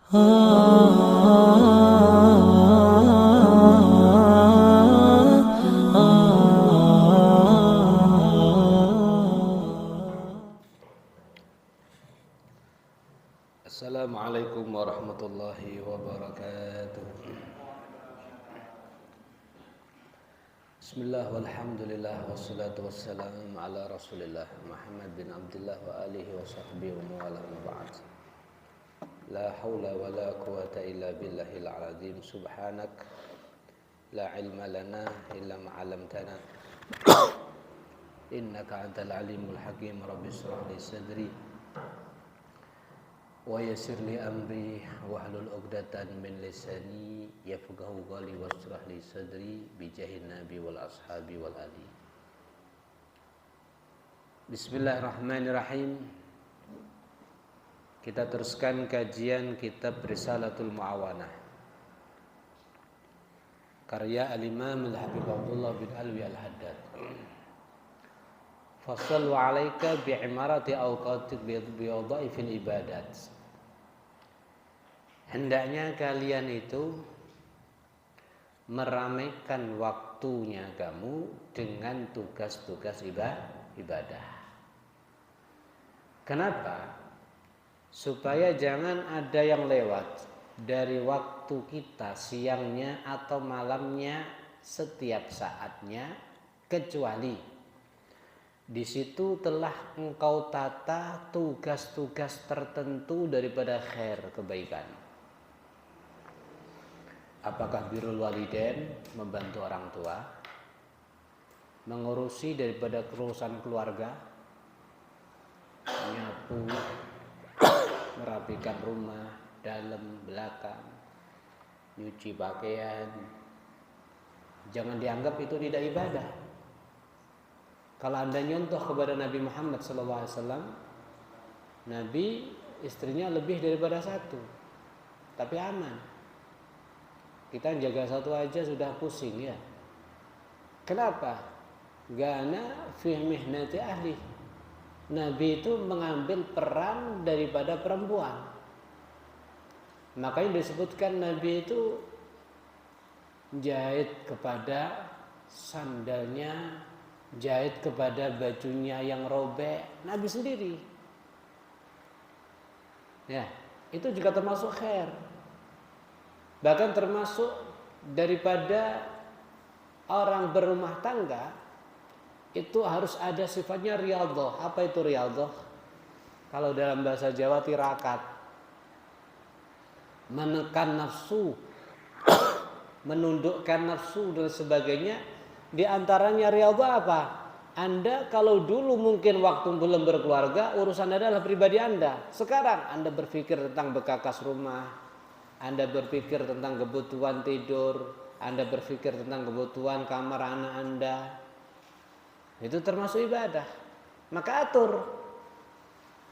Assalamualaikum warahmatullahi wabarakatuh. Bismillah walhamdulillah wassalatu wassalamu ala rasulillah Muhammad bin Abdullah wa alihi wa sahbihi wa mawala ba'd. La hawla wa la quwata illa billahil azim. Subhanak la ilma lana illa ma'alamtana innaka antal alimul hakim. Rabbi shrah li sadri wa yassir li amri wahlul 'uqdatan min lisani yafqahu qawli washrah li sadri bi jahin nabi wal ashabi wal ali. Bismillahirrahmanirrahim. Kita teruskan kajian kitab Risalatul Mu'awanah karya al-Imam al-Habib Abdullah bin Alwi al-Haddad. Fasallu alaika bi'imarati awqatik biwadha'ifil ibadat. Hendaknya kalian itu meramaikan waktunya kamu dengan tugas-tugas ibadah. Kenapa? Supaya jangan ada yang lewat dari waktu kita siangnya atau malamnya setiap saatnya, kecuali di situ telah engkau tata tugas-tugas tertentu daripada khair, kebaikan. Apakah birrul walidain, membantu orang tua, mengurusi daripada urusan keluarga, nyapu, merapikan rumah, dalam, belakang, nyuci pakaian. Jangan dianggap itu tidak ibadah. Kalau Anda nyontoh kepada Nabi Muhammad SAW, Nabi istrinya lebih daripada satu, tapi aman. Kita jaga satu aja sudah pusing ya. Kenapa? Gana fi mihnati ahli. Nabi itu mengambil peran daripada perempuan. Makanya disebutkan Nabi itu jahit kepada sandalnya, jahit kepada bajunya yang robek, Nabi sendiri. Ya, itu juga termasuk khair. Bahkan termasuk daripada orang berumah tangga itu harus ada sifatnya riyadhah. Apa itu riyadhah? Kalau dalam bahasa Jawa tirakat. Menekan nafsu, menundukkan nafsu dan sebagainya. Di antaranya riyadhah apa? Anda kalau dulu mungkin waktu belum berkeluarga, urusan adalah pribadi Anda. Sekarang Anda berpikir tentang bekakas rumah, Anda berpikir tentang kebutuhan tidur, Anda berpikir tentang kebutuhan kamar anak Anda. Itu termasuk ibadah. Maka atur.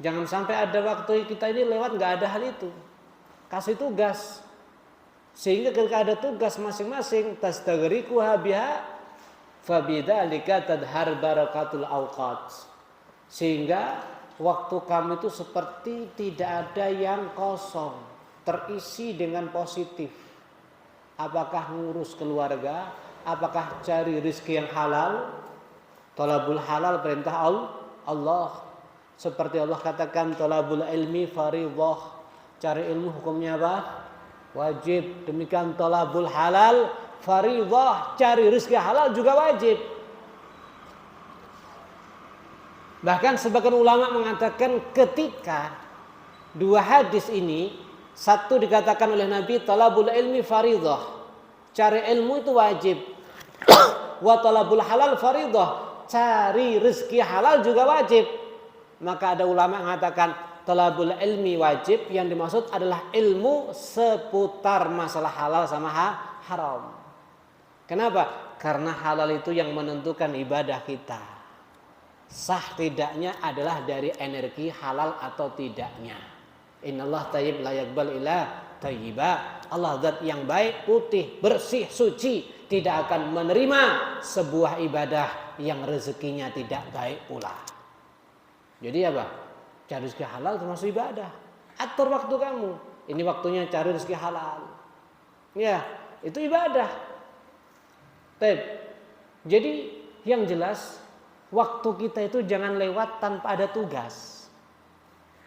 Jangan sampai ada waktu kita ini lewat gak ada hal itu. Kasih tugas. Sehingga ketika ada tugas masing-masing, tastaghriquha biha fabidzalika tadhhar barakatul awqat. Sehingga waktu kamu itu seperti tidak ada yang kosong, terisi dengan positif. Apakah ngurus keluarga, apakah cari rezeki yang halal. Thalabul halal perintah Allah. Seperti Allah katakan thalabul ilmi fardhah. Cari ilmu hukumnya apa? Wajib. Demikian thalabul halal fardhah. Cari rezeki halal juga wajib. Bahkan sebagian ulama mengatakan ketika dua hadis ini, satu dikatakan oleh Nabi talabul ilmi fardhah, cari ilmu itu wajib. Wa talabul halal fardhah, cari rezeki halal juga wajib. Maka ada ulama mengatakan talabul ilmi wajib, yang dimaksud adalah ilmu seputar masalah halal sama haram. Kenapa? Karena halal itu yang menentukan ibadah kita. Sah tidaknya adalah dari energi halal atau tidaknya. Innallaha thayyib la yaqbal illa thayyiba. Allah zat yang baik, putih, bersih, suci, tidak akan menerima sebuah ibadah yang rezekinya tidak baik pula. Jadi apa? Cari rezeki halal termasuk ibadah. Atur waktu kamu. ini waktunya cari rezeki halal. Ya, itu ibadah. Baik. Jadi yang jelas waktu kita itu jangan lewat tanpa ada tugas.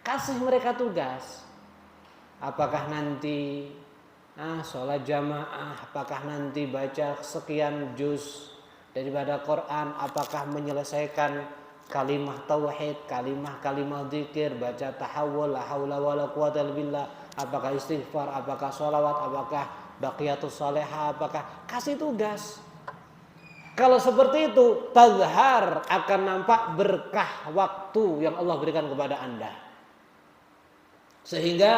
Kasih mereka tugas. Apakah nanti sholat jamaah, apakah nanti baca sekian juz daripada Quran, apakah menyelesaikan kalimah tauhid, kalimah zikir, baca tahawul, la haula wala quwata illa billah, apakah istighfar, apakah sholawat, apakah baqiyatus salihah, apakah kasih tugas. Kalau seperti itu, tazhar akan nampak berkah waktu yang Allah berikan kepada Anda. Sehingga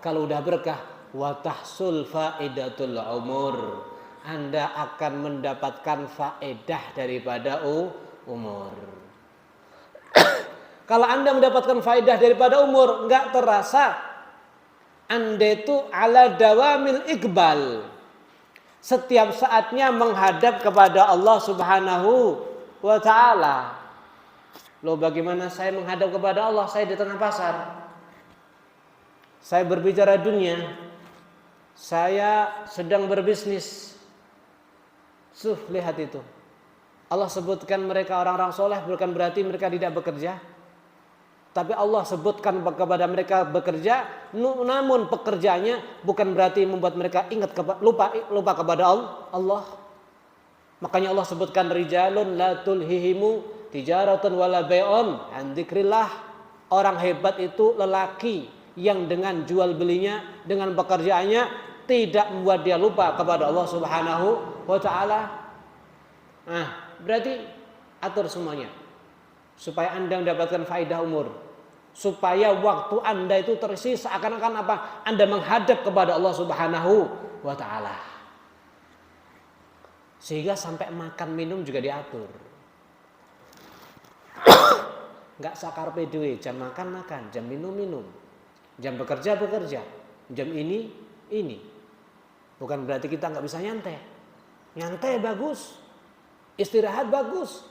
kalau udah berkah, wa tahsul faidatul umur. Anda akan mendapatkan faedah daripada umur. Kalau Anda mendapatkan faedah daripada umur, enggak terasa Anda itu ala dawamil iqbal. Setiap saatnya menghadap kepada Allah Subhanahu wa ta'ala. Loh, bagaimana saya menghadap kepada Allah? Saya di tengah pasar. Saya berbicara dunia. Saya sedang berbisnis. Lihat itu. Allah sebutkan mereka orang-orang soleh, bukan berarti mereka tidak bekerja. Tapi Allah sebutkan kepada mereka bekerja, namun pekerjaannya bukan berarti membuat mereka lupa kepada Allah. Makanya Allah sebutkan rijalun la tulhihimu tijaratun wala bai'un an dzikrillah. Orang hebat itu lelaki yang dengan jual belinya, dengan pekerjaannya tidak membuat dia lupa kepada Allah Subhanahu wa ta'ala. Berarti atur semuanya supaya Anda mendapatkan faedah umur, supaya waktu Anda itu terisi seakan-akan apa? Anda menghadap kepada Allah Subhanahu wa ta'ala. Sehingga sampai makan minum juga diatur. Enggak sakarpe dewe, jam makan, jam minum, jam bekerja, jam ini. Bukan berarti kita enggak bisa nyantai. Nyantai bagus. Istirahat bagus.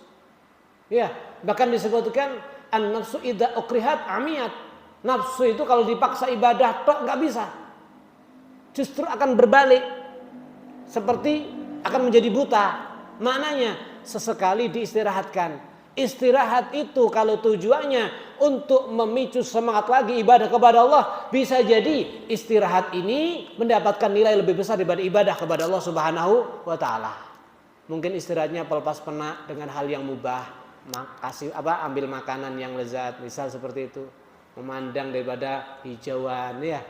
Ya, bahkan disebutkan an-nafsu idza ukrihat amiyat. Nafsu itu kalau dipaksa ibadah tok enggak bisa. Justru akan berbalik. Seperti akan menjadi buta. Maknanya sesekali diistirahatkan. Istirahat itu kalau tujuannya untuk memicu semangat lagi ibadah kepada Allah, bisa jadi istirahat ini mendapatkan nilai lebih besar daripada ibadah kepada Allah Subhanahu wa ta'ala. Mungkin istirahatnya pelepas penat dengan hal yang mubah, ambil makanan yang lezat, misal seperti itu, memandang daripada hijauan, ya,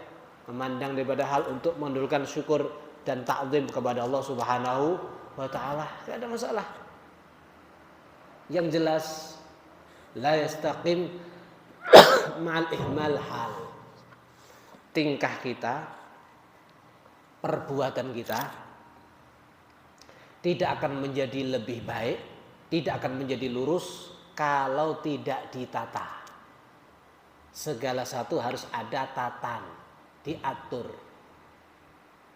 memandang daripada hal untuk mendahulukan syukur dan ta'zim kepada Allah Subhanahu wa ta'ala. Tidak ada masalah. Yang jelas la yastaqim ma'al ihmal hal. Tingkah kita, perbuatan kita tidak akan menjadi lebih baik, tidak akan menjadi lurus kalau tidak ditata. Segala satu harus ada tatan, diatur.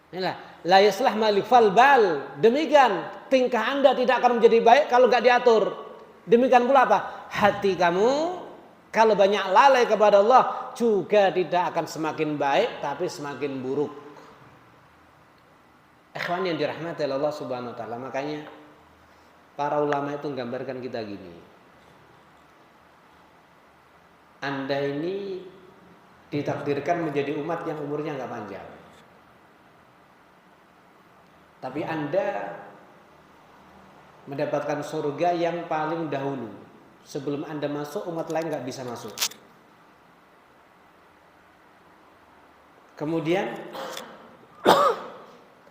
Inilah la yaslah malifal bal. Demikian tingkah Anda tidak akan menjadi baik kalau enggak diatur. Demikian pula apa? Hati kamu kalau banyak lalai kepada Allah juga tidak akan semakin baik tapi semakin buruk. Ikhwan yang dirahmati Allah Subhanahu wa ta'ala, makanya para ulama itu menggambarkan kita gini. Anda ini ditakdirkan menjadi umat yang umurnya enggak panjang. Tapi Anda mendapatkan surga yang paling dahulu. Sebelum Anda masuk, umat lain gak bisa masuk. Kemudian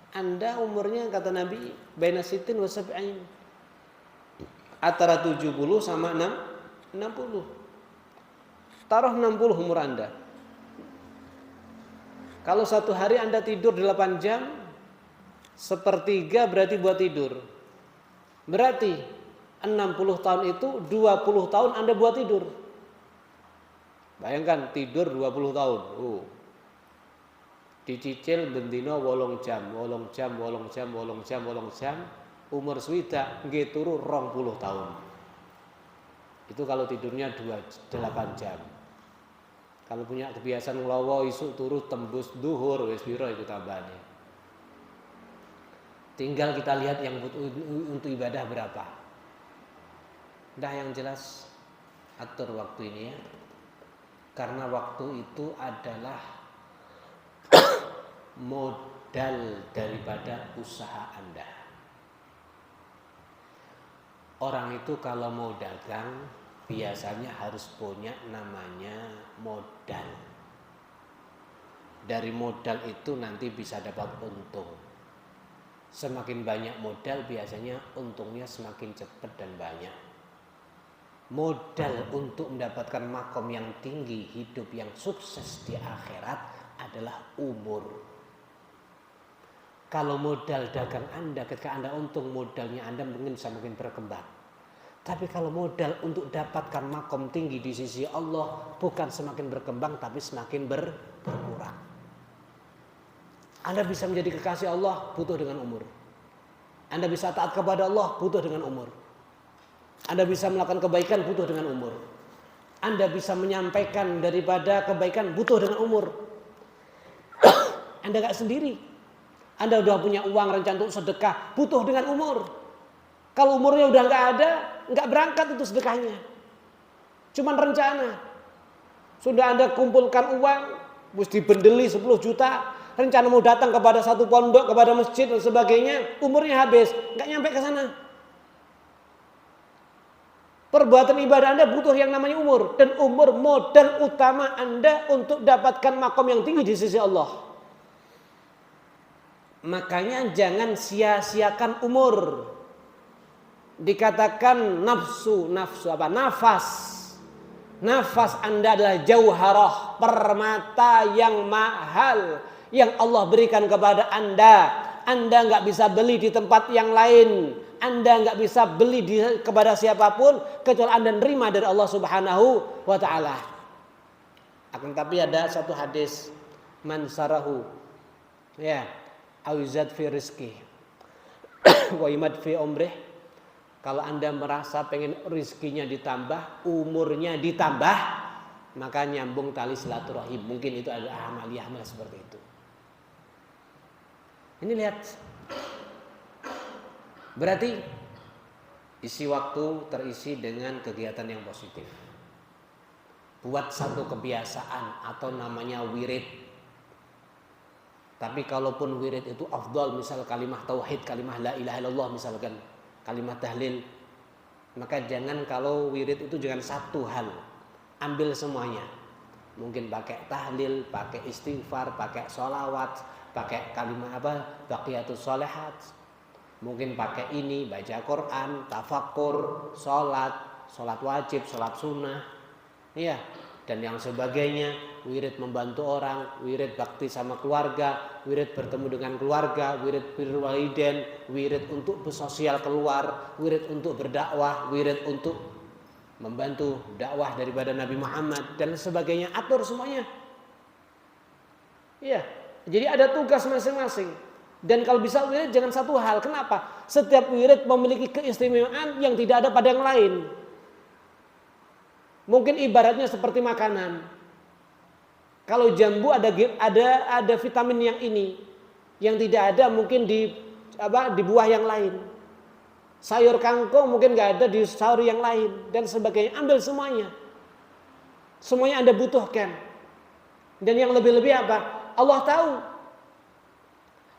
Anda umurnya kata Nabi baina sitin wa sab'in, antara 70 sama 60. Taruh 60 umur Anda. Kalau satu hari Anda tidur 8 jam, sepertiga berarti buat tidur. Berarti 60 tahun itu 20 tahun Anda buat tidur. Bayangkan tidur 20 tahun. Dicicil bendino 8 jam. Umur swidak nggih turu 20 tahun. Itu kalau tidurnya 8 jam. Kalau punya kebiasaan nglowo isuk turu tembus duhur wis piro iku tambahane. Tinggal kita lihat yang untuk ibadah berapa. Dah yang jelas atur waktu ini ya. Karena waktu itu adalah modal daripada usaha Anda. Orang itu kalau mau dagang biasanya harus punya namanya modal. Dari modal itu nanti bisa dapat untung. Semakin banyak modal biasanya untungnya semakin cepat dan banyak. Modal untuk mendapatkan makom yang tinggi, hidup yang sukses di akhirat adalah umur. Kalau modal dagang Anda ketika Anda untung, modalnya Anda mungkin semakin berkembang. Tapi kalau modal untuk dapatkan makom tinggi di sisi Allah bukan semakin berkembang tapi semakin berkurang. Anda bisa menjadi kekasih Allah butuh dengan umur. Anda bisa taat kepada Allah butuh dengan umur. Anda bisa melakukan kebaikan butuh dengan umur. Anda bisa menyampaikan daripada kebaikan butuh dengan umur. Anda gak sendiri. Anda udah punya uang rencana untuk sedekah butuh dengan umur. Kalau umurnya udah gak ada, gak berangkat itu sedekahnya. Cuman rencana. Sudah Anda kumpulkan uang, mesti dibendeli 10 juta, rencana mau datang kepada satu pondok, kepada masjid dan sebagainya, umurnya habis, gak nyampe ke sana. Perbuatan ibadah Anda butuh yang namanya umur. Dan umur modal utama Anda untuk dapatkan makom yang tinggi di sisi Allah. Makanya jangan sia-siakan umur. Dikatakan nafas Anda adalah jauharah, permata yang mahal yang Allah berikan kepada Anda. Anda nggak bisa beli di tempat yang lain. Anda nggak bisa beli kepada siapapun kecuali Anda nerima dari Allah Subhanahu wa taala. Akan tapi ada satu hadis, man sarahu ya awizat fi rizki wa imad fi umrih. Kalau Anda merasa pengen rizkinya ditambah, umurnya ditambah, maka nyambung tali silaturahim. Mungkin itu ada amal seperti itu. Ini lihat. Berarti isi waktu terisi dengan kegiatan yang positif. Buat satu kebiasaan atau namanya wirid. Tapi kalaupun wirid itu afdal, misal kalimah tauhid, kalimah la ilaha illallah misalkan, kalimat tahlil, maka jangan kalau wirid itu jangan satu hal, ambil semuanya. Mungkin pakai tahlil, pakai istighfar, pakai sholawat, pakai kalimat baqiyatus sholihat, mungkin pakai ini, baca Quran, tafakur, sholat wajib, sholat sunnah, ya, dan yang sebagainya. Wirid membantu orang, wirid bakti sama keluarga, wirid bertemu dengan keluarga, wirid birrul walidain, wirid untuk bersosial keluar, wirid untuk berdakwah, wirid untuk membantu dakwah daripada Nabi Muhammad dan sebagainya. Atur semuanya. Iya, jadi ada tugas masing-masing. Dan kalau bisa wirid jangan satu hal. Kenapa? Setiap wirid memiliki keistimewaan yang tidak ada pada yang lain. Mungkin ibaratnya seperti makanan. Kalau jambu ada vitamin yang ini, yang tidak ada mungkin di buah yang lain. Sayur kangkung mungkin nggak ada di sayur yang lain dan sebagainya. Ambil semuanya. Semuanya Anda butuhkan. Dan yang lebih-lebih apa? Allah tahu.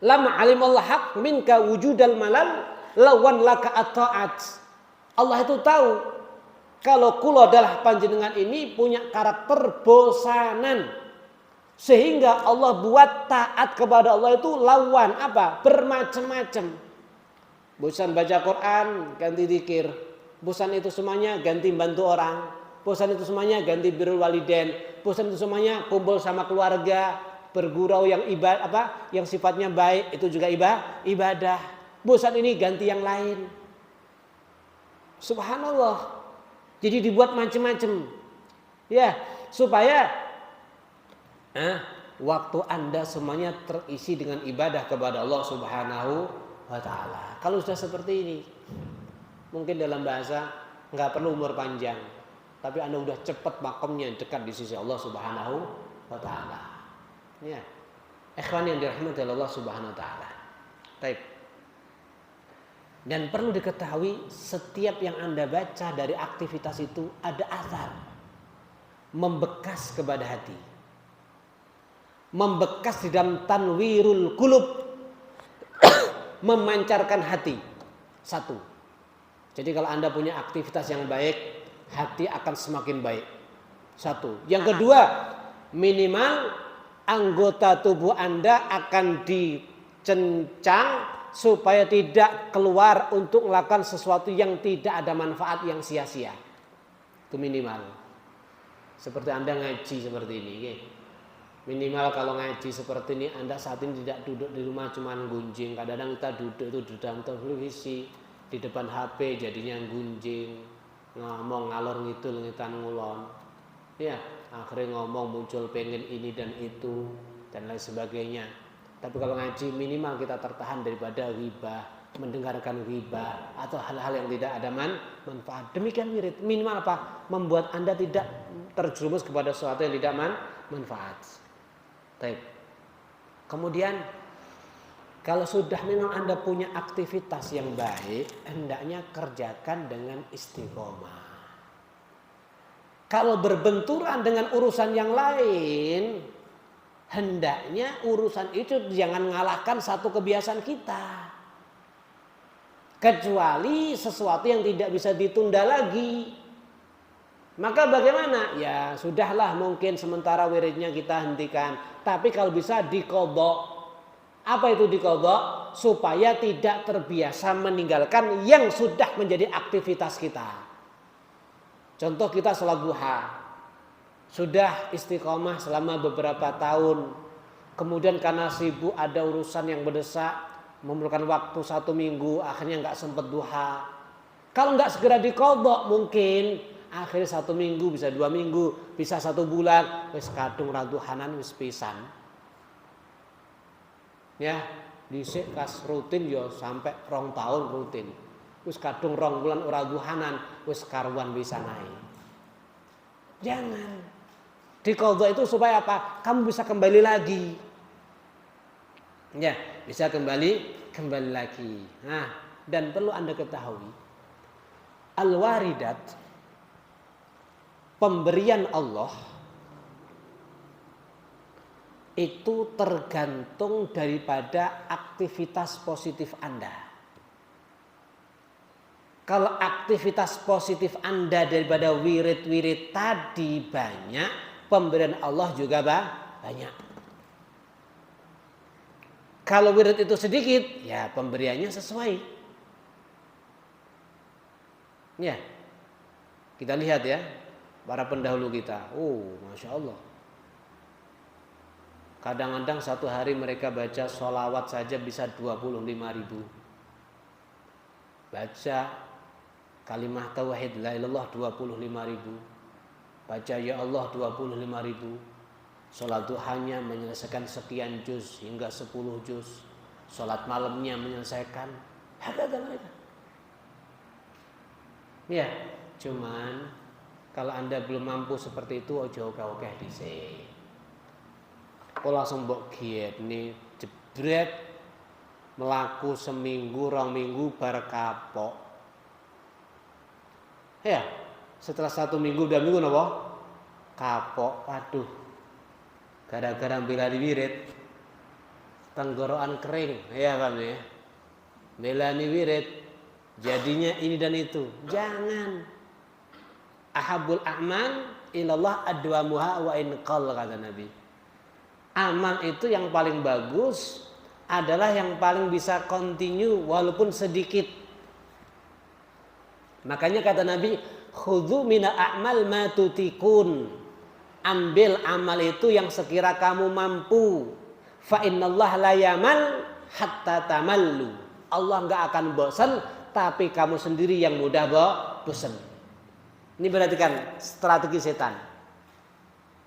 Lama alimallah haq minka wujudal malal lawan laka at-ta'at. Allah itu tahu kalau kula adalah panjenengan ini punya karakter bosanan. Sehingga Allah buat taat kepada Allah itu lawan apa? Bermacam-macam. Bosan baca Quran, ganti zikir. Bosan itu semuanya ganti bantu orang. Bosan itu semuanya ganti birrul walidain. Bosan itu semuanya kumpul sama keluarga, bergurau yang yang sifatnya baik, itu juga ibadah. Bosan ini ganti yang lain. Subhanallah. Jadi dibuat macam-macam. Ya, supaya waktu Anda semuanya terisi dengan ibadah kepada Allah Subhanahu wa taala. Kalau sudah seperti ini, mungkin dalam bahasa nggak perlu umur panjang, tapi Anda udah cepat makamnya dekat di sisi Allah Subhanahu wa taala. Ya. Ikhwan yang dirahmati Allah Subhanahu wa taala. Baik. Dan perlu diketahui setiap yang Anda baca dari aktivitas itu ada asar membekas kepada hati. Membekas di dalam tanwirul qulub. Memancarkan hati. Satu. Jadi kalau Anda punya aktivitas yang baik, hati akan semakin baik. Satu. Yang kedua, minimal anggota tubuh Anda akan dicencang supaya tidak keluar untuk melakukan sesuatu yang tidak ada manfaat, yang sia-sia. Itu minimal. Seperti Anda ngaji seperti ini. Minimal kalau ngaji seperti ini, Anda saat ini tidak duduk di rumah cuma gunjing. Kadang-kadang kita duduk itu di dalam televisi, di depan HP jadinya gunjing, ngomong ngalor ngidul ngitan ngulon. Ya, akhirnya ngomong muncul pengen ini dan itu dan lain sebagainya. Tapi kalau ngaji minimal kita tertahan daripada ghibah, mendengarkan ghibah atau hal-hal yang tidak ada manfaat. Demikian wirid. Minimal apa? Membuat Anda tidak terjerumus kepada sesuatu yang tidak manfaat. Baik. Kemudian kalau sudah memang Anda punya aktivitas yang baik, hendaknya kerjakan dengan istiqomah. Kalau berbenturan dengan urusan yang lain, hendaknya urusan itu jangan ngalahkan satu kebiasaan kita. Kecuali sesuatu yang tidak bisa ditunda lagi. Maka bagaimana? Ya sudahlah, mungkin sementara wiridnya kita hentikan. Tapi kalau bisa diqodho. Apa itu diqodho? Supaya tidak terbiasa meninggalkan yang sudah menjadi aktivitas kita. Contoh kita sholat duha. Sudah istiqomah selama beberapa tahun. Kemudian karena sibuk ada urusan yang mendesak, memerlukan waktu 1 minggu, akhirnya nggak sempat duha. Kalau nggak segera diqodho, mungkin akhirnya 1 minggu, bisa 2 minggu, bisa 1 bulan, wis kadung ra duhanan wis pisan. Ya, dhisik kas rutin ya sampai 2 tahun rutin. Wis kadung 2 bulan ora duhanan, wis karuan bisa naik. Jangan. Diqodho itu supaya apa? Kamu bisa kembali lagi. Ya, bisa kembali lagi. Nah, dan perlu Anda ketahui, al-waridat, pemberian Allah itu tergantung daripada aktivitas positif Anda. Kalau aktivitas positif Anda daripada wirid-wirid tadi banyak, pemberian Allah juga banyak. Kalau wirid itu sedikit, ya pemberiannya sesuai. Ya, kita lihat ya. Para pendahulu kita, Masya Allah. Kadang-kadang 1 hari mereka baca sholawat saja bisa 25.000. Baca kalimah tauhid la ilallah 25.000. Baca ya Allah 25.000. Sholat duhanya menyelesaikan sekian juz hingga 10 juz. Sholat malamnya menyelesaikan. Hakata mereka. Ya, cuman kalau Anda belum mampu seperti itu, ojo oke dhisik. Kok langsung mbok gietne jebret melaku seminggu, 2 minggu bar kapok. Ya, setelah 1 minggu, 2 minggu napa? Kapok. Waduh. Gara-gara bela wirid tenggorokan kering, ya kan ya. Belani wirid jadinya ini dan itu. Jangan. Ahabul a'mal ilallah adwamuha wa in qall, kata Nabi. Amal itu yang paling bagus adalah yang paling bisa continue walaupun sedikit. Makanya kata Nabi, khudzu minal a'mal ma tutikun. Ambil amal itu yang sekira kamu mampu. Fa innallaha la yamal hatta tamallu. Allah enggak akan bosan, tapi kamu sendiri yang mudah bosan. Ini berarti kan strategi setan.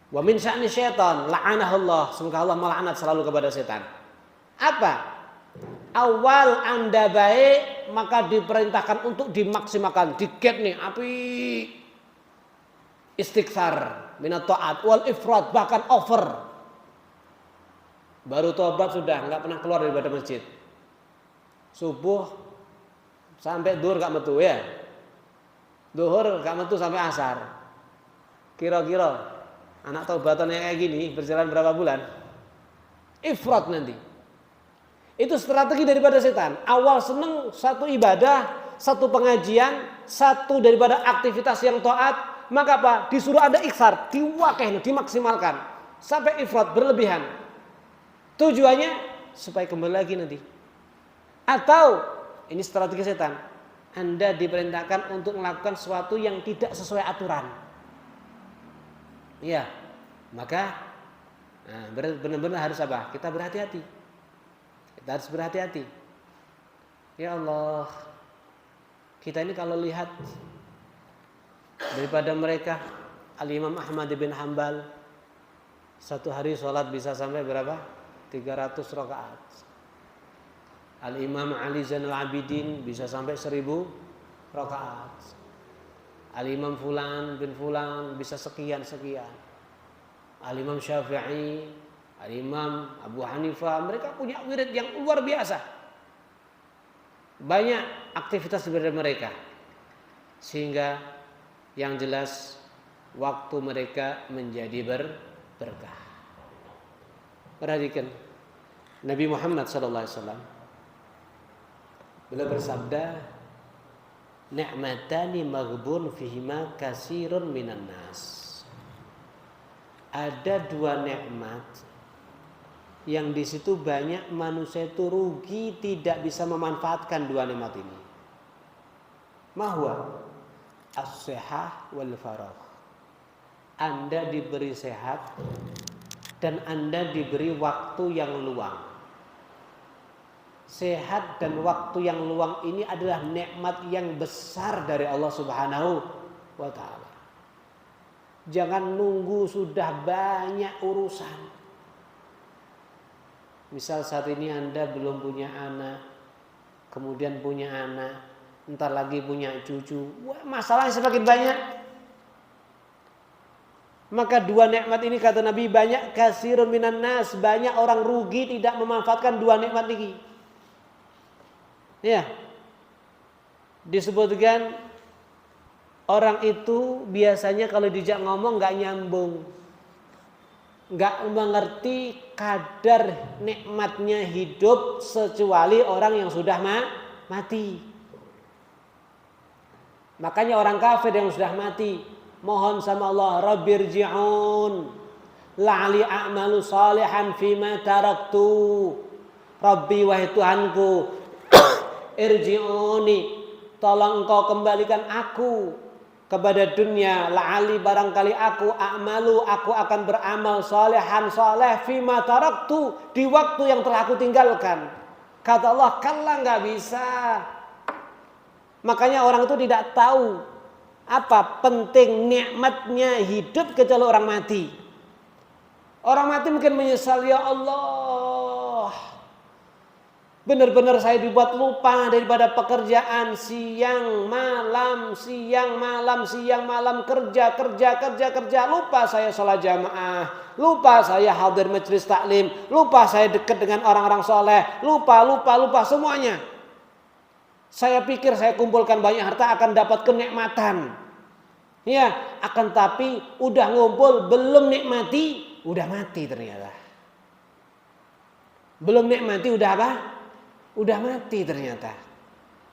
Wa min sya'ni syaitan la'anahullah. Semoga Allah melaknat selalu kepada setan. Apa? Awal Anda baik, maka diperintahkan untuk dimaksimalkan. Diget nih, api. Istighfar minat taat wal ifrat, bahkan over. Baru tobat sudah nggak pernah keluar daripada masjid. Subuh sampai duhur gak metu ya. Duhur gak metu sampai asar. Kira-kira anak taubatan yang kayak gini berjalan berapa bulan? Ifrat nanti. Itu strategi daripada setan. Awal seneng satu ibadah, satu pengajian, satu daripada aktivitas yang taat, maka apa? Disuruh ada iksar, diwakeh, dimaksimalkan sampai ifrat berlebihan. Tujuannya supaya kembali lagi nanti. Atau ini strategi setan, Anda diperintahkan untuk melakukan sesuatu yang tidak sesuai aturan. Iya, maka benar-benar harus apa? Kita berhati-hati. Kita harus berhati-hati. Ya Allah, kita ini kalau lihat daripada mereka, Al-Imam Ahmad bin Hanbal satu hari sholat bisa sampai berapa? 300 rakaat. Al-Imam Ali Zainal Abidin bisa sampai 1000 rakaat. Al-Imam Fulan bin Fulan bisa sekian-sekian. Al-Imam Syafi'i, Al-Imam Abu Hanifah, mereka punya wirid yang luar biasa. Banyak aktivitas dari mereka. Sehingga yang jelas waktu mereka menjadi berkah. Perhatikan Nabi Muhammad SAW. Beliau bersabda, "Ni'matani maghbun fihima katsirun minan nas." Ada dua nikmat yang di situ banyak manusia itu rugi, tidak bisa memanfaatkan dua nikmat ini. Mahwa as-sihah wal faragh. Anda diberi sehat dan Anda diberi waktu yang luang. Sehat dan waktu yang luang ini adalah nikmat yang besar dari Allah Subhanahu wa ta'ala. Jangan nunggu sudah banyak urusan. Misal saat ini Anda belum punya anak, kemudian punya anak, entar lagi punya cucu, wah, masalahnya semakin banyak. Maka dua nikmat ini kata Nabi, banyak kasirun minan nas, banyak orang rugi tidak memanfaatkan dua nikmat ini. Ya, disebutkan orang itu biasanya kalau dijak ngomong nggak nyambung, nggak mengerti kadar nikmatnya hidup kecuali orang yang sudah mati. Makanya orang kafir yang sudah mati mohon sama Allah, Rabbirji'un la'ali a'malu salihan fima taraktu. Rabbi, wahai Tuhanku, irji'uni, tolong engkau kembalikan aku kepada dunia, la'ali barangkali aku a'malu, aku akan beramal salihan saleh fima taraktu, di waktu yang telah aku tinggalkan. Kata Allah, kalla, nggak bisa. Makanya orang itu tidak tahu apa penting nikmatnya hidup kecuali orang mati. Orang mati mungkin menyesal, ya Allah, benar-benar saya dibuat lupa daripada pekerjaan, siang malam, kerja, lupa saya sholat jamaah, lupa saya hadir majelis taklim, lupa saya dekat dengan orang-orang soleh, lupa semuanya. Saya pikir saya kumpulkan banyak harta akan dapat kenikmatan, ya, akan tapi udah ngumpul belum nikmati, udah mati ternyata. Belum nikmati udah apa? Udah mati ternyata.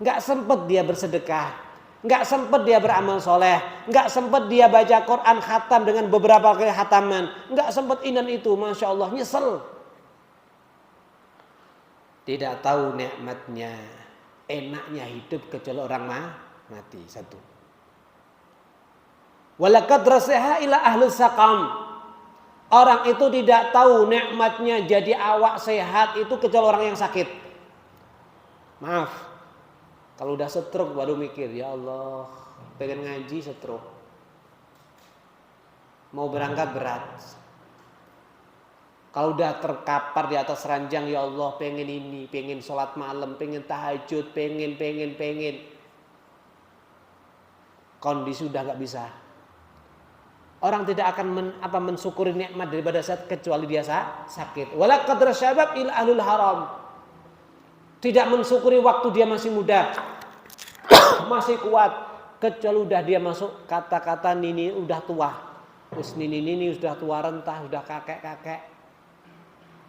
Nggak sempet dia bersedekah, nggak sempet dia beramal soleh, nggak sempet dia baca Quran khatam dengan beberapa kali khataman, nggak sempet inan itu, masya Allah, nyesel. Tidak tahu nikmatnya, enaknya hidup kecuali orang mati. Satu. Walaqad rasaha ila ahli saqam. Orang itu tidak tahu nikmatnya jadi awak sehat itu kecuali orang yang sakit. Maaf, kalau udah stroke baru mikir, ya Allah, pengen ngaji stroke, mau berangkat berat. Kalau udah terkapar di atas ranjang, ya Allah, pengen ini, pengen sholat malam, pengen tahajud, pengen. Kondisi udah gak bisa. Orang tidak akan mensyukuri nikmat daripada saat kecuali dia sakit. Wala qadra syabab ila ahlul haram. Tidak mensyukuri waktu dia masih muda, masih kuat, kecuali udah dia masuk kata-kata nini udah tua. Terus nini sudah tua rentah, udah kakek-kakek.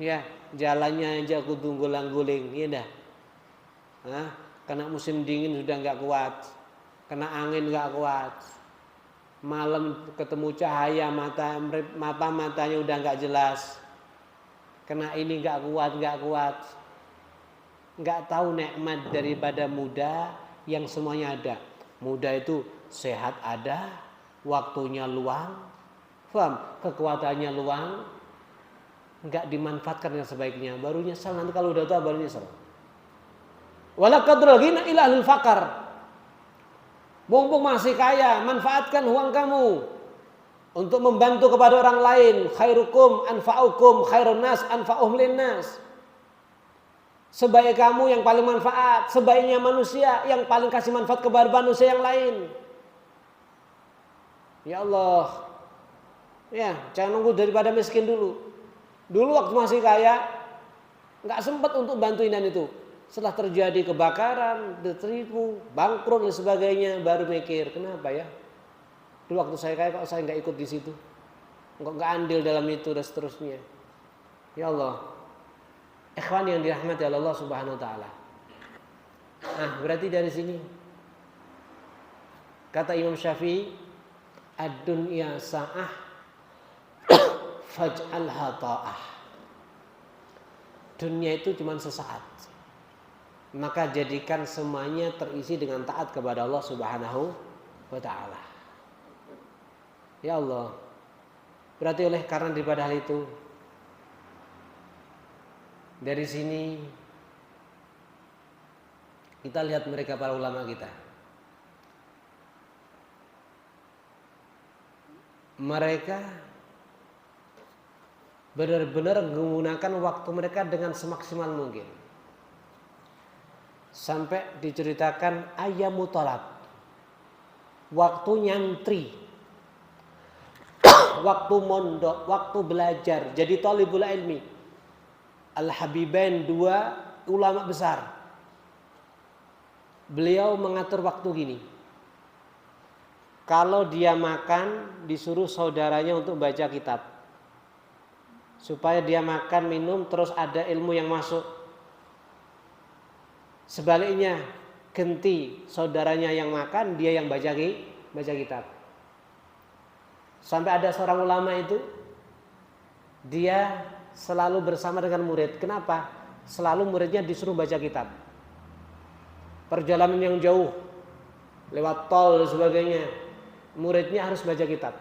Ya, jalannya aja kudu gulang-guling, ya dah. Kena musim dingin sudah enggak kuat. Kena angin enggak kuat. Malam ketemu cahaya matanya udah enggak jelas. Kena ini enggak kuat. Enggak tahu nikmat daripada muda yang semuanya ada. Muda itu sehat ada, waktunya luang, paham? Kekuatannya luang, enggak dimanfaatkan dengan sebaiknya. Baru nyesal nanti kalau udah tua baru nyesal. Wala qadral ghina ila ahlul faqar. Mumpung masih kaya, manfaatkan uang kamu untuk membantu kepada orang lain. Khairukum anfa'ukum khairun nas anfa'uhum linnas. Sebaik kamu yang paling manfaat, sebaiknya manusia yang paling kasih manfaat kepada manusia yang lain. Ya Allah. Ya, jangan nunggu daripada miskin dulu. Dulu waktu masih kaya enggak sempat untuk bantuin dan itu. Setelah terjadi kebakaran, ditertipu, bangkrut dan sebagainya, baru mikir, kenapa ya? Dulu waktu saya kaya kok saya nggak ikut di situ, nggak andil dalam itu dan seterusnya. Ya Allah, ikhwan yang dirahmati Allah Subhanahu Wa Taala. Nah, berarti dari sini kata Imam Syafi'i, ad-dunya sa'ah faj'alha ta'ah. Dunia itu cuma sesaat. Maka jadikan semuanya terisi dengan taat kepada Allah Subhanahu wa Ta'ala. Ya Allah. Berarti oleh karena daripada hal itu, dari sini kita lihat mereka para ulama kita. Mereka benar-benar menggunakan waktu mereka dengan semaksimal mungkin. Sampai diceritakan ayyamu talab, waktu nyantri, waktu mondok, waktu belajar, jadi talibul ilmi. Al-Habibain, dua ulama besar. Beliau mengatur waktu gini. Kalau dia makan, disuruh saudaranya untuk baca kitab. Supaya dia makan, minum, terus ada ilmu yang masuk. Sebaliknya, ganti saudaranya yang makan, dia yang baca kitab. Sampai ada seorang ulama itu, dia selalu bersama dengan murid. Kenapa? Selalu muridnya disuruh baca kitab. Perjalanan yang jauh, lewat tol dan sebagainya, muridnya harus baca kitab.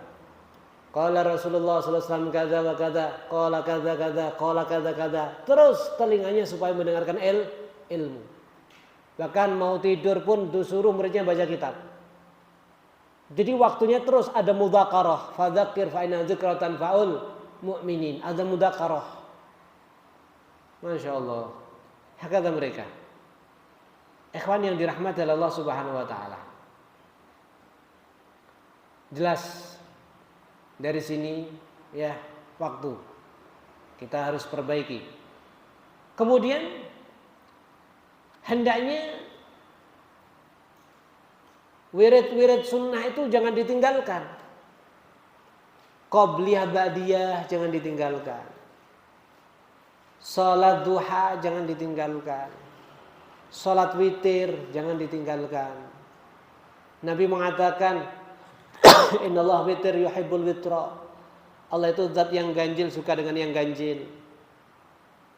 Qala Rasulullah sallallahu alaihi wasallam kaza wa kaza, qala kaza kaza, qala kaza kaza. Terus telinganya supaya mendengarkan ilmu. Bahkan mau tidur pun disuruh muridnya baca kitab. Jadi waktunya terus ada mudzakarah, fadzakir fa inna dzikra tanfa'ul mu'minin. Ada mudzakarah. Masya Allah. Hakata mereka. Ikhwan yang dirahmati Allah Subhanahu wa Ta'ala. Jelas dari sini ya, waktu kita harus perbaiki. Kemudian hendaknya wirid-wirid sunnah itu jangan ditinggalkan. Qobliyah ba'diyah jangan ditinggalkan. Salat duha jangan ditinggalkan. Salat witir jangan ditinggalkan. Nabi mengatakan, Innallaha witir yuhibbul witra. Allah itu zat yang ganjil, suka dengan yang ganjil.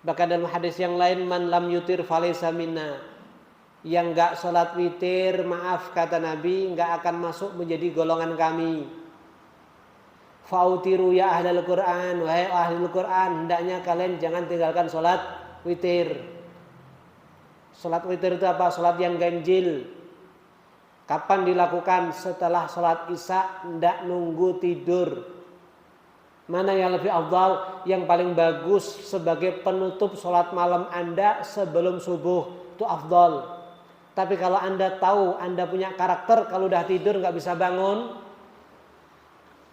Bahkan dalam hadis yang lain, man lam yutir falaysa minna. Yang enggak salat witir, maaf kata Nabi, enggak akan masuk menjadi golongan kami. Fautiru ya ahlul Quran, wahai ahlul Quran, hendaknya kalian jangan tinggalkan salat witir. Salat witir itu apa? Salat yang ganjil. Kapan dilakukan? Setelah salat Isya, hendak nunggu tidur. Mana yang lebih afdal? Yang paling bagus sebagai penutup sholat malam Anda sebelum subuh, itu afdal. Tapi kalau Anda tahu Anda punya karakter, kalau udah tidur nggak bisa bangun,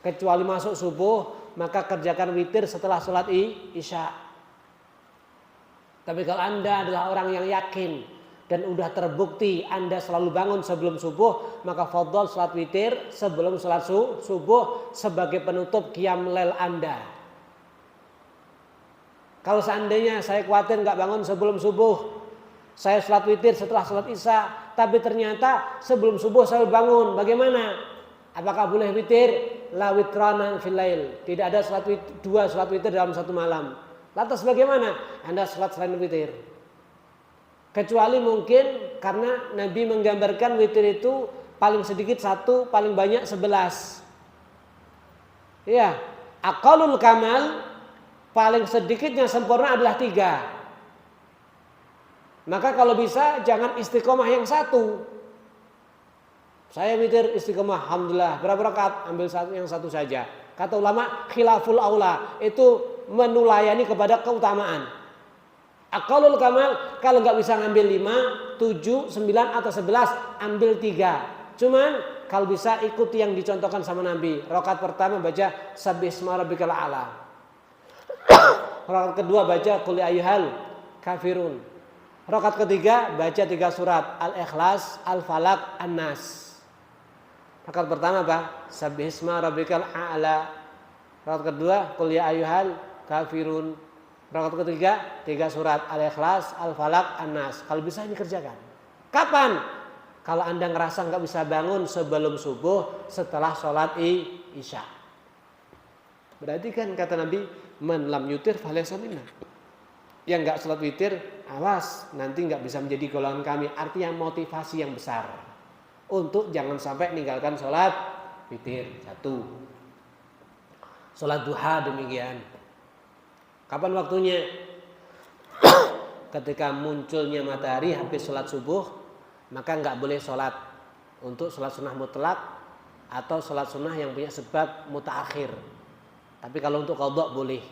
Kecuali masuk subuh, maka kerjakan witir setelah sholat isya. Tapi kalau Anda adalah orang yang yakin dan udah terbukti Anda selalu bangun sebelum subuh, maka fadhol sholat witir sebelum sholat subuh sebagai penutup qiyam lail Anda. Kalau seandainya saya khawatir nggak bangun sebelum subuh, saya sholat witir setelah sholat isya, tapi ternyata sebelum subuh saya bangun, bagaimana? Apakah boleh witir? La witranan fil lail. Tidak ada dua sholat witir dalam satu malam. Lantas bagaimana? Anda sholat selain witir. Kecuali mungkin karena Nabi menggambarkan witir itu paling sedikit 1, paling banyak 11. Ya, aqallul kamal, paling sedikitnya sempurna adalah 3. Maka kalau bisa jangan istiqomah yang 1. Saya witir istiqomah, alhamdulillah. Berapa rakaat? Ambil yang 1 saja. Kata ulama khilaful aula, itu menulayani kepada keutamaan. Aqallul kamal, kalau nggak bisa ngambil 5, 7, 9 atau 11, ambil 3. Cuman kalau bisa ikuti yang dicontohkan sama Nabi. Rakaat pertama baca Sabbihisma rabbikal a'la. Rakaat kedua baca Qul ya ayyuhal kafirun. Rakaat ketiga baca 3 surat Al-Ikhlas, Al-Falaq, An-Nas. Rakaat pertama apa? Sabbihisma rabbikal a'la. Rakaat kedua Qul ya ayyuhal kafirun. Rakaat ketiga 3 surat Al-Ikhlas, Al-Falaq, An-Nas. Kalau bisa ini kerjakan. Kapan? Kalau Anda ngerasa nggak bisa bangun sebelum subuh, setelah sholat isya. Berarti kan kata Nabi, man lam yutir falaysa minna. Yang nggak sholat witir, awas nanti nggak bisa menjadi golongan kami. Artinya motivasi yang besar untuk jangan sampai meninggalkan sholat witir. 1. Sholat duha demikian. Kapan waktunya? Ketika munculnya matahari habis sholat subuh, maka nggak boleh sholat untuk sholat sunnah mutlak atau sholat sunnah yang punya sebab mutaakhir. Tapi kalau untuk qadha boleh.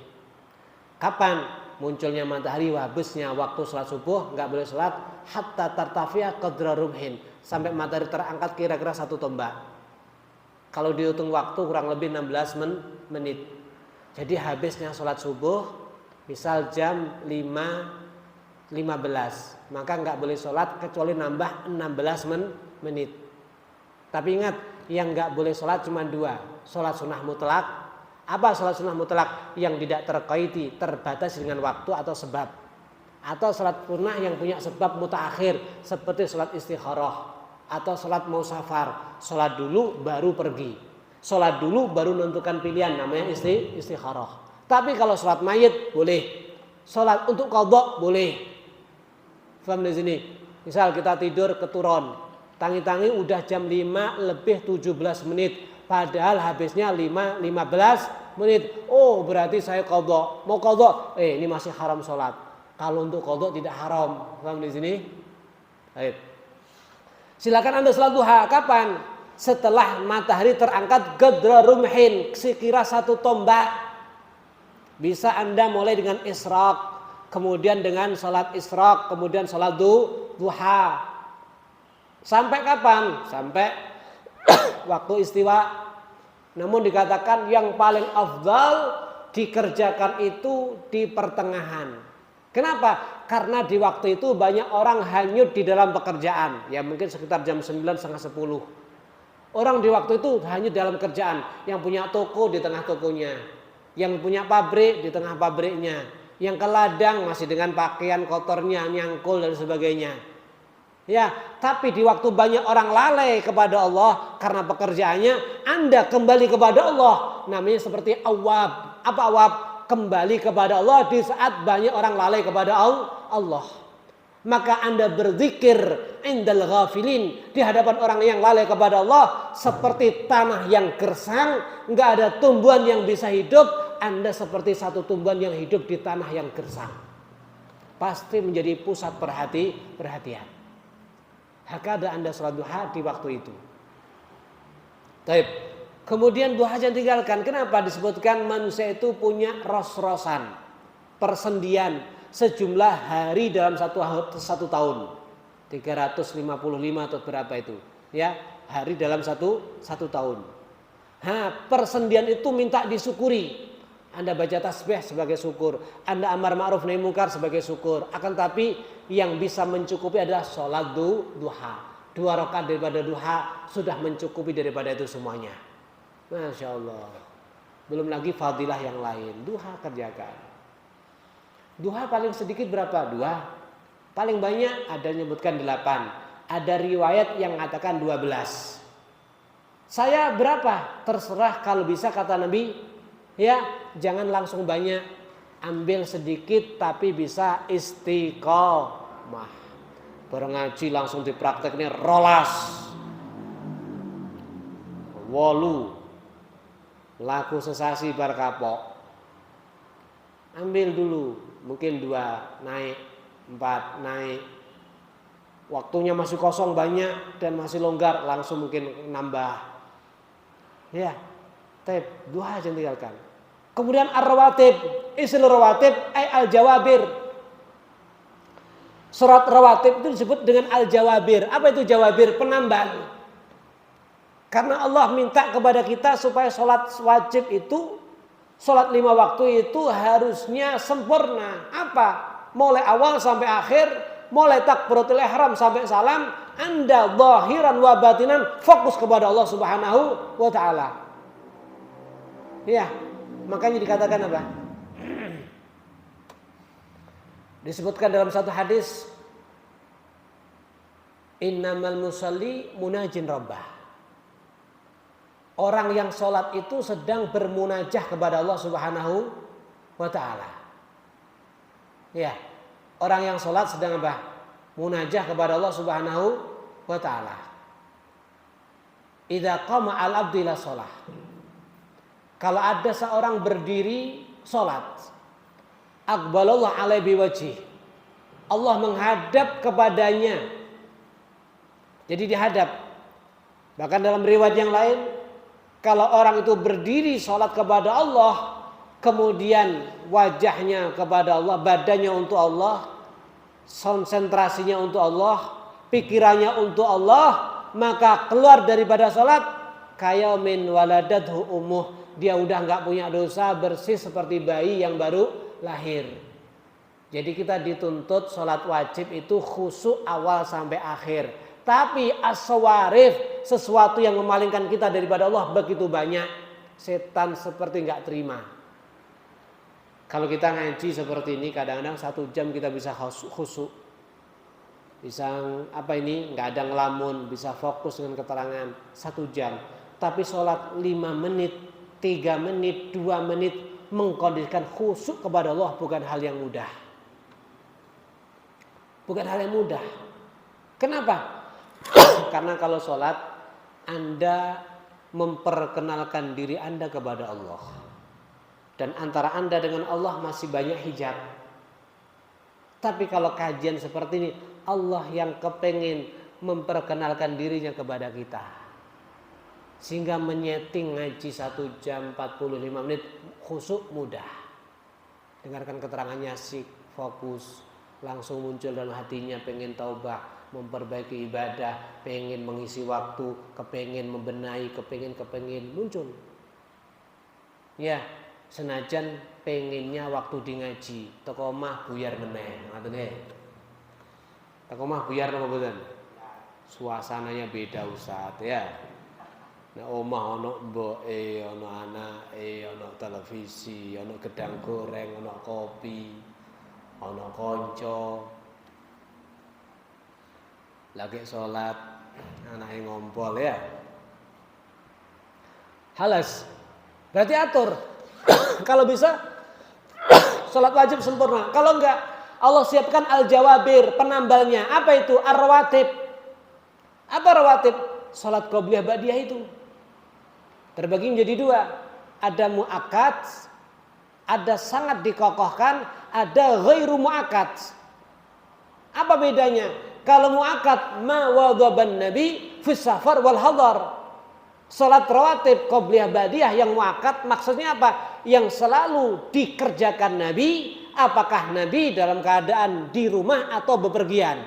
Kapan? Munculnya matahari, habisnya waktu sholat subuh, nggak boleh sholat hatta tartafi'a qadra rumhin, sampai matahari terangkat kira-kira 1 tombak. Kalau dihitung waktu kurang lebih 16 menit. Jadi habisnya sholat subuh misal jam 5.15, maka nggak boleh sholat kecuali nambah 16 menit. Tapi ingat, yang nggak boleh sholat cuma 2, sholat sunnah mutlak. Apa sholat sunnah mutlak? Yang tidak terkaiti, terbatas dengan waktu atau sebab. Atau sholat sunnah yang punya sebab mutaakhir, seperti sholat istikharah atau sholat mau safar. Sholat dulu baru pergi, sholat dulu baru menentukan pilihan, namanya istikharah. Tapi kalau sholat mayit boleh, sholat untuk qadha boleh. Paham di sini? Misal kita tidur keturun, tangi-tangi udah jam 5 lebih 17 menit. Padahal habisnya 5.15 menit. Oh, berarti saya qadha. Mau qadha, ini masih haram sholat. Kalau untuk qadha tidak haram. Paham di sini? Baik. Silakan Anda sholat duha. Kapan? Setelah matahari terangkat qadra rumhin, sekira 1 tombak. Bisa Anda mulai dengan isyraq, kemudian dengan sholat isyraq, kemudian sholat duha. Sampai kapan? Sampai waktu istiwa. Namun dikatakan yang paling afdal dikerjakan itu di pertengahan. Kenapa? Karena di waktu itu banyak orang hanyut di dalam pekerjaan. Ya mungkin sekitar jam 9, setengah 10. Orang di waktu itu hanyut dalam kerjaan. Yang punya toko di tengah tokonya, yang punya pabrik di tengah pabriknya, yang ke ladang masih dengan pakaian kotornya, nyangkul dan sebagainya. Ya, tapi di waktu banyak orang lalai kepada Allah karena pekerjaannya, Anda kembali kepada Allah. Namanya seperti awab. Apa awab? Kembali kepada Allah di saat banyak orang lalai kepada Allah. Maka Anda berzikir indal ghafilin, di hadapan orang yang lalai kepada Allah, seperti tanah yang gersang, nggak ada tumbuhan yang bisa hidup. Anda seperti satu tumbuhan yang hidup di tanah yang gersang. Pasti menjadi pusat perhatian. Hakada Anda sholat duha di waktu itu. Taib. Kemudian duha jangan tinggalkan. Kenapa? Disebutkan manusia itu punya ros-rosan, persendian sejumlah hari dalam satu tahun. 355 atau berapa itu? Ya, hari dalam satu tahun. Persendian itu minta disyukuri. Anda baca tasbih sebagai syukur, Anda amar ma'ruf nahi munkar sebagai syukur. Akan tapi yang bisa mencukupi adalah sholat duha. 2 rakaat daripada duha sudah mencukupi daripada itu semuanya. Masya Allah. Belum lagi fadilah yang lain. Duha kerjakan. Duha paling sedikit berapa? 2. Paling banyak ada menyebutkan 8. Ada riwayat yang mengatakan 12. Saya berapa? Terserah, kalau bisa kata Nabi. Ya, jangan langsung banyak, ambil sedikit tapi bisa istiqomah. Ngaji langsung diprakteknya rolas. Wolu laku sesasi bar kapok. Ambil dulu, mungkin 2 naik, 4 naik. Waktunya masih kosong banyak dan masih longgar, langsung mungkin nambah. Ya, duha jangan tinggalkan. Kemudian ar-rawatib, istilah rawatib al-jawabir. Surat rawatib itu disebut dengan al-jawabir. Apa itu jawabir? Penambal. Karena Allah minta kepada kita supaya sholat wajib itu, sholat 5 waktu itu harusnya sempurna. Apa? Mulai awal sampai akhir, mulai takbiratul ihram sampai salam, Anda zahiran wa batinan fokus kepada Allah Subhanahu wa taala. Ya, makanya dikatakan apa? Disebutkan dalam satu hadis, innamal musalli munajin rabbah. Orang yang sholat itu sedang bermunajah kepada Allah Subhanahu wa ta'ala. Ya, orang yang sholat sedang apa? Munajah kepada Allah Subhanahu wa ta'ala. Idza qama al-abdu ila shalah. Kalau ada seorang berdiri sholat, aqbalallah alaihi biwajih, Allah menghadap kepadanya. Jadi dihadap. Bahkan dalam riwayat yang lain, kalau orang itu berdiri sholat kepada Allah, kemudian wajahnya kepada Allah, badannya untuk Allah, konsentrasinya untuk Allah, pikirannya untuk Allah, maka keluar daripada sholat kayamin waladathu ummuh. Dia udah nggak punya dosa, bersih seperti bayi yang baru lahir. Jadi kita dituntut sholat wajib itu khusyuk awal sampai akhir. Tapi as-sawarif, sesuatu yang memalingkan kita daripada Allah begitu banyak. Setan seperti nggak terima. Kalau kita ngaji seperti ini, kadang-kadang 1 jam kita bisa khusyuk, bisa nggak ada ngelamun, bisa fokus dengan keterangan 1 jam. Tapi sholat 5 menit, 3 menit, 2 menit mengkondisikan khusyuk kepada Allah bukan hal yang mudah. Bukan hal yang mudah. Kenapa? Karena kalau sholat Anda memperkenalkan diri Anda kepada Allah, dan antara Anda dengan Allah masih banyak hijab. Tapi kalau kajian seperti ini, Allah yang kepengen memperkenalkan dirinya kepada kita, sehingga menyeting ngaji 1 jam 45 menit khusyuk mudah. Dengarkan keterangannya asik, fokus, langsung muncul dalam hatinya pengen taubah, memperbaiki ibadah, pengen mengisi waktu, kepengen membenahi, kepengen muncul. Ya, senajan pengennya waktu di ngaji, teko omah buyar meneh, ngoten nggih. Teko omah buyar napa mboten? Suasananya beda Ustaz ya. Nek omah ana mboke, ana anake, ana televisi, ana gedang goreng, ana kopi, ana kanca. Lagi sholat, anaknya ngompol ya. Halas. Berarti atur. Kalau bisa sholat wajib sempurna. Kalau enggak, Allah siapkan al-jawabir, penambalnya. Apa itu? Ar-rawatib. Apa rawatib? Sholat qobliyah ba'diyah itu terbagi menjadi 2. Ada mu'akkad, ada sangat dikokohkan, ada ghairu mu'akkad. Apa bedanya? Kalau mu'akkad ma wadhaban nabi fi safar wal hadar. Salat rawatib qobliyah ba'diyah yang mu'akkad maksudnya apa? Yang selalu dikerjakan Nabi, apakah Nabi dalam keadaan di rumah atau bepergian.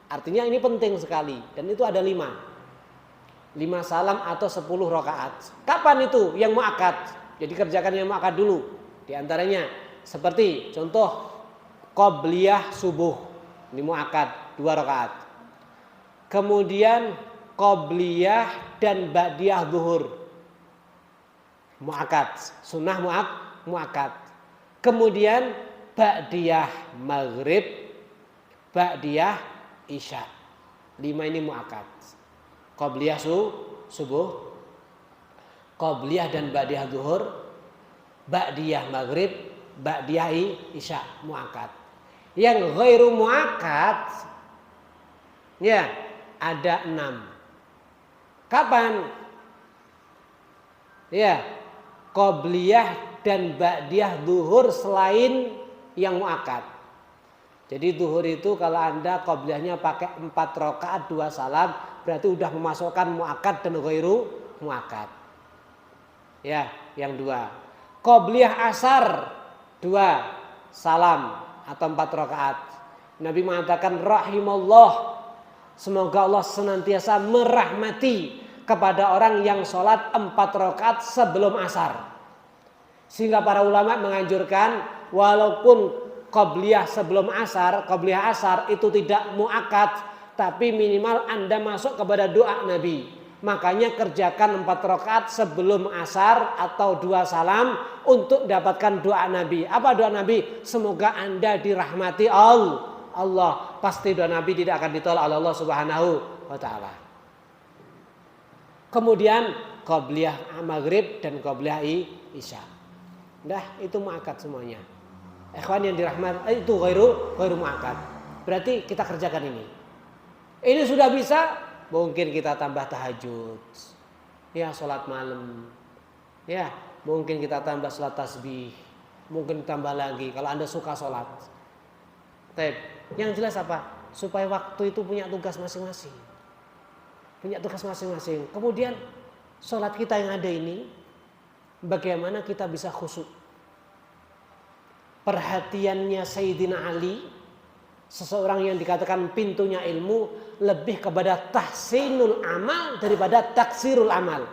Artinya ini penting sekali, dan itu ada 5. 5 salam atau 10 rakaat. Kapan itu yang muakkad? Jadi kerjakan yang muakkad dulu. Di antaranya seperti contoh qobliyah subuh, ini muakkad 2 rakaat. Kemudian qobliyah dan ba'diyah zuhur, muakkad, sunnah muakkad. Kemudian ba'diyah maghrib, ba'diyah isya. 5 ini muakkad. Qobliyah subuh, qobliyah dan ba'diyah zuhur, ba'diyah maghrib, ba'diyah isya, muakkad. Yang ghairu muakkad ya ada 6. Kapan? Ya, qobliyah dan ba'diyah zuhur selain yang muakkad. Jadi zuhur itu kalau Anda qobliyahnya pakai 4 rakaat 2 salam, berarti udah memasukkan muakkad dan ghairu muakkad. Ya, yang 2. Qobliyah asar 2 salam atau 4 rakaat. Nabi mengatakan rahimallah, semoga Allah senantiasa merahmati kepada orang yang sholat 4 rakaat sebelum asar. Sehingga para ulama menganjurkan walaupun qobliyah sebelum asar, qobliyah asar itu tidak muakkad, tapi minimal Anda masuk kepada doa Nabi. Makanya kerjakan 4 rakaat sebelum asar atau 2 salam untuk dapatkan doa Nabi. Apa doa Nabi? Semoga Anda dirahmati Allah. Pasti doa Nabi tidak akan ditolak oleh Allah Subhanahu wa taala. Kemudian qobliyah maghrib dan qobliyah isya. Dah itu muakkad semuanya. Ikhwan yang dirahmati, itu ghairu muakkad. Berarti kita kerjakan ini. Ini sudah bisa, mungkin kita tambah tahajud. Ya, salat malam. Ya, mungkin kita tambah salat tasbih. Mungkin tambah lagi kalau Anda suka salat. Yang jelas apa? Supaya waktu itu punya tugas masing-masing. Punya tugas masing-masing. Kemudian salat kita yang ada ini, bagaimana kita bisa khusyuk? Perhatiannya Sayyidina Ali, seseorang yang dikatakan pintunya ilmu, lebih kepada tahsinul amal daripada taksirul amal.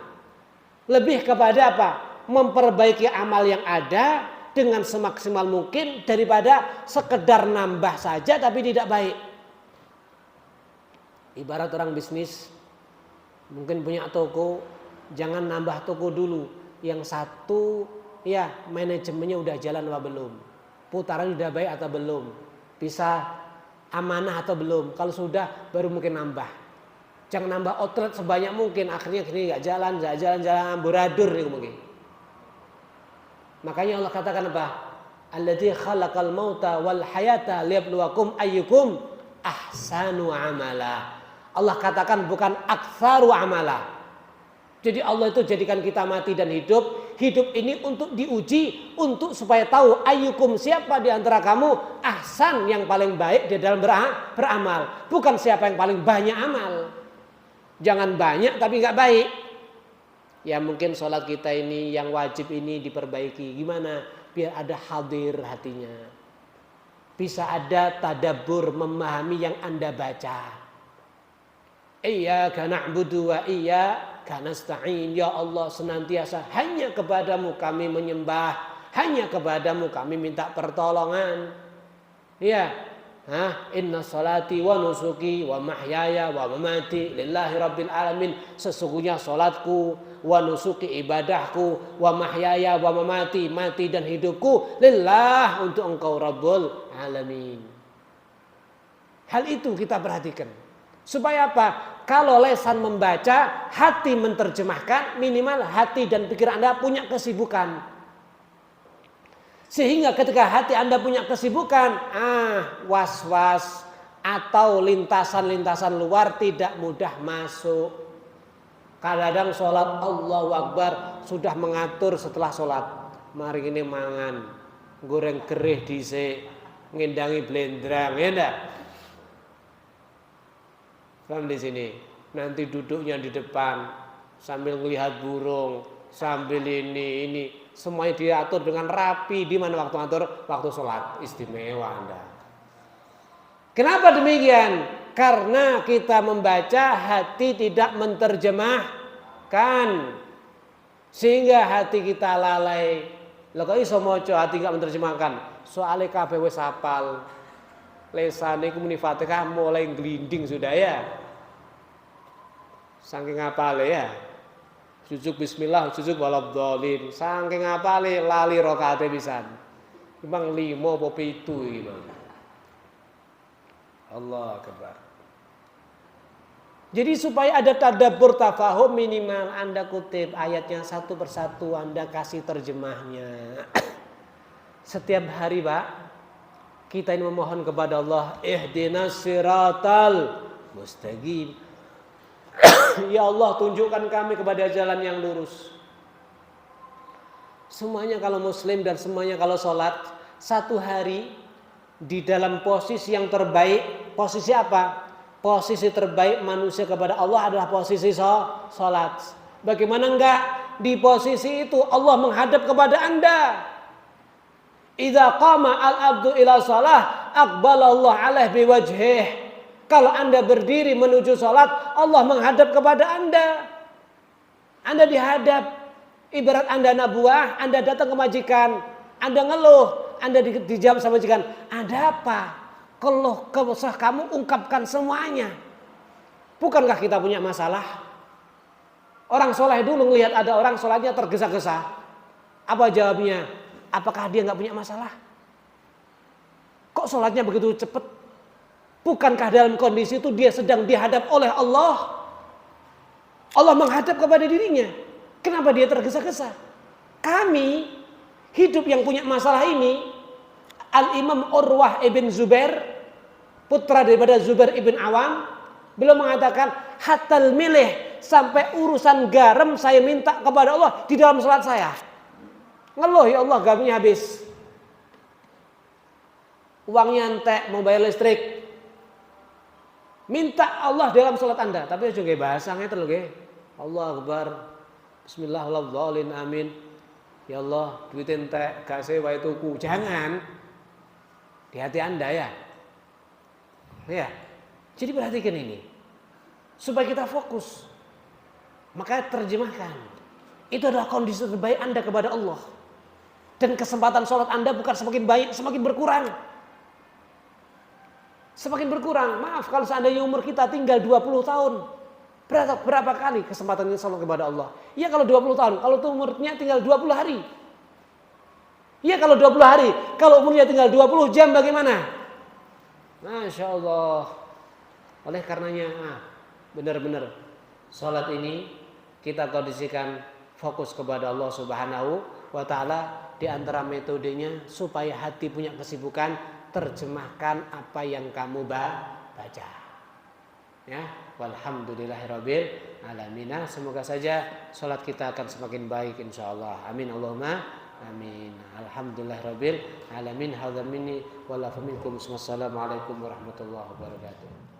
Lebih kepada apa? Memperbaiki amal yang ada dengan semaksimal mungkin daripada sekedar nambah saja tapi tidak baik. Ibarat orang bisnis, mungkin punya toko, jangan nambah toko dulu. Yang satu ya manajemennya udah jalan apa belum? Putaran udah baik atau belum, bisa amanah atau belum. Kalau sudah baru mungkin nambah. Jangan nambah outlet sebanyak mungkin, akhirnya gini nggak jalan amburadur nih mungkin. Makanya Allah katakan apa? Alladzi khalaqal mauta wal hayata liyabluwakum ayyukum ahsanu amala. Allah katakan bukan aktsaru amala. Jadi Allah itu jadikan kita mati dan hidup. Hidup ini untuk diuji, untuk supaya tahu ayyukum, siapa di antara kamu ahsan, yang paling baik di dalam beramal. Bukan siapa yang paling banyak amal. Jangan banyak tapi nggak baik. Ya mungkin sholat kita ini yang wajib ini diperbaiki. Gimana? Biar ada hadir hatinya. Bisa ada tadabbur, memahami yang Anda baca. Iyyaka na'budu wa iyyaka nasta'in. Ya Allah, senantiasa hanya kepadamu kami menyembah, hanya kepadamu kami minta pertolongan. Ya, inna salati wa nusuki wa mahyaya wa mamati lillahi rabbil alamin. Sesungguhnya salatku, wa nusuki ibadahku, wa mahyaya wa mamati, mati dan hidupku lillah, untuk engkau rabbul alamin. Hal itu kita perhatikan. Supaya apa? Kalau lesan membaca, hati menerjemahkan, minimal hati dan pikiran Anda punya kesibukan. Sehingga ketika hati Anda punya kesibukan, was-was atau lintasan-lintasan luar tidak mudah masuk. Kadang-kadang sholat Allahu Akbar sudah mengatur setelah sholat. Mari ini mangan, goreng gerih dhisik, ngendangi blendrang, ya enggak? Paham di sini. Nanti duduknya di depan sambil melihat burung, sambil ini semuanya diatur dengan rapi. Di mana waktu ngatur? Waktu sholat. Istimewa Anda. Kenapa demikian? Karena kita membaca hati tidak menerjemahkan, sehingga hati kita lalai. Lha kok iso maca hati gak menerjemahkan? Soale kabeh wis hafal. Lesane iku muni Fatihah mulai glinding sudah ya. Saking hafale ya. Jujuk bismillah, jujuk waladhdallin. Saking hafale lali rakaate pisan. Bang 5 apa 7 iki, Bang. Allah akbar. Jadi supaya ada tadabbur tafahum, minimal Anda kutip ayatnya satu persatu, Anda kasih terjemahnya. Setiap hari, Pak, kita ini memohon kepada Allah, ihdinas siratal mustaqim. Ya Allah, tunjukkan kami kepada jalan yang lurus. Semuanya kalau muslim dan semuanya kalau sholat, satu hari di dalam posisi yang terbaik. Posisi apa? Posisi terbaik manusia kepada Allah adalah posisi sholat. Bagaimana enggak? Di posisi itu Allah menghadap kepada Anda. Idza qama al-abdu ila shalah aqbalallahu alaihi biwajhih. Kalau Anda berdiri menuju salat, Allah menghadap kepada Anda. Anda dihadap. Ibarat Anda anak buah, Anda datang ke majikan, Anda ngeluh, Anda dijawab sama majikan, "Ada apa?" Keluh kesah kamu ungkapkan semuanya. Bukankah kita punya masalah? Orang soleh dulu ngelihat ada orang sholatnya tergesa-gesa. Apa jawabnya? Apakah dia nggak punya masalah? Kok sholatnya begitu cepat? Bukankah dalam kondisi itu dia sedang dihadap oleh Allah? Allah menghadap kepada dirinya. Kenapa dia tergesa-gesa? Kami hidup yang punya masalah ini, Al-Imam Urwah ibn Zubair, putra daripada Zubair ibn Awam, beliau mengatakan, hatal milih, sampai urusan garam saya minta kepada Allah di dalam salat saya. Ngeluh, ya Allah garamnya habis. Uangnya entek, mau bayar listrik. Minta Allah dalam salat Anda, tapi aja nggih bahasane terus nggih. Allah Akbar. Bismillahirrahmanirrahim. Amin. Ya Allah, duit entek, gak sewa tuku. Jangan. Di hati Anda ya. Ya. Jadi perhatikan ini. Supaya kita fokus. Maka terjemahkan. Itu adalah kondisi terbaik Anda kepada Allah. Dan kesempatan sholat Anda bukan semakin banyak, semakin berkurang. Semakin berkurang. Maaf kalau seandainya umur kita tinggal 20 tahun. Berapa kali kesempatan ini sholat kepada Allah? Ya kalau 20 tahun. Kalau itu umurnya tinggal 20 hari. Ya kalau 20 hari. Kalau umurnya tinggal 20 jam bagaimana? Masya Allah. Oleh karenanya benar-benar sholat ini kita kondisikan fokus kepada Allah Subhanahu wa ta'ala. Di antara metodenya supaya hati punya kesibukan, terjemahkan apa yang kamu baca. Ya, walhamdulillahirabbil alamin. Semoga saja salat kita akan semakin baik insyaallah. Amin Allahumma amin. Alhamdulillahirabbil alamin. Hadza minni wa la minkum. Wassalamualaikum warahmatullahi wabarakatuh.